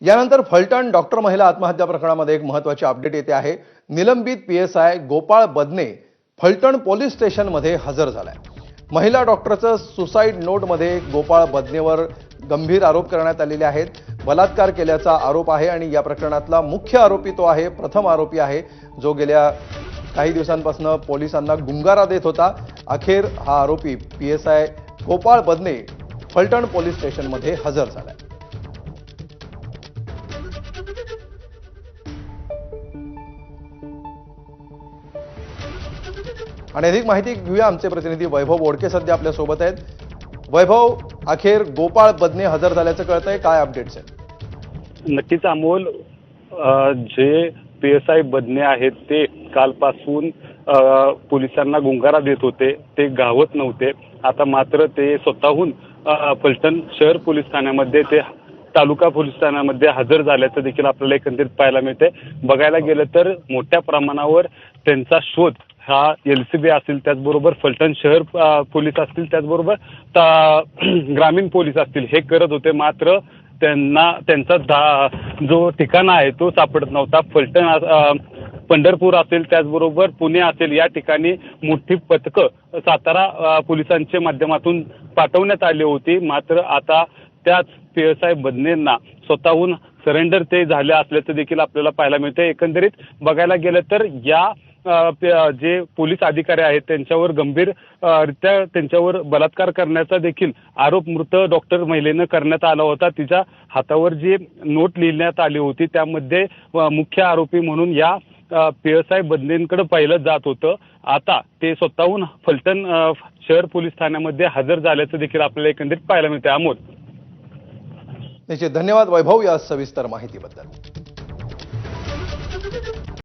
यानंतर फलटण डॉक्टर महिला आत्महत्या प्रकरणामध्ये एक महत्त्वाची अपडेट येते आहे। निलंबित पीएसआय गोपाळ बदने फलटण पोलीस स्टेशनमध्ये हजर झालाय। महिला डॉक्टरचं सुसाईड नोटमध्ये गोपाळ बदनेवर गंभीर आरोप करण्यात आलेले आहेत। बलात्कार केल्याचा आरोप आहे आणि या प्रकरणातला मुख्य आरोपी तो आहे, प्रथम आरोपी आहे, जो गेल्या काही दिवसांपासून पोलिसांना गुंगारा देत होता। अखेर हा आरोपी पीएसआय गोपाळ बदने फलटण पोलीस स्टेशनमध्ये हजर झालाय। आणि अधिक माहिती घेऊया, आमचे प्रतिनिधी वैभव बोडके सध्या आपल्या सोबत आहेत। वैभव, अखेर गोपाळ बदने हजर झाल्याचं कळतंय, काय अपडेट्स आहेत? नक्कीच अमोल, जे पीएसआय बदने आहेत ते कालपासून पोलिसांना गुंगारा देत होते, ते गावत नव्हते। आता मात्र ते स्वतःहून फलटण शहर पोलीस ठाण्यामध्ये ते तालुका पोलीस ठाण्यामध्ये हजर झाल्याचं देखील आपल्याला एकंदरीत पाहायला मिळते। बघायला गेलं तर मोठ्या प्रमाणावर त्यांचा शोध हा एलसीबी असेल, त्याचबरोबर फलटण शहर पोलीस असतील, त्याचबरोबर ग्रामीण पोलीस असतील, हे करत होते। मात्र त्यांना त्यांचा जो ठिकाणा आहे तो सापडत नव्हता। फलटण पंढरपूर असेल, त्याचबरोबर पुणे असेल, या ठिकाणी मोठी पथकं सातारा पोलिसांच्या माध्यमातून पाठवण्यात आली होती। मात्र आता त्याच पीएसआय बदनेंना स्वतःहून सरेंडर ते झाले असल्याचं देखील आपल्याला पाहायला मिळते। एकंदरीत बघायला गेलं तर या जे पोलीस अधिकारी आहेत त्यांच्यावर गंभीररित्या त्यांच्यावर बलात्कार करण्याचा देखील आरोप मृत डॉक्टर महिलेनं करण्यात आला होता। तिच्या हातावर जी नोट लिहिण्यात आली होती त्यामध्ये मुख्य आरोपी म्हणून या पीएसआय बदनेंकडे पाहिलं जात होतं। आता ते स्वतःहून फलटण शहर पोलीस ठाण्यामध्ये हजर झाल्याचं देखील आपल्याला एकंदरीत पाहायला मिळते। अमोल, निश्चित धन्यवाद वैभव या सविस्तर माहितीबद्दल।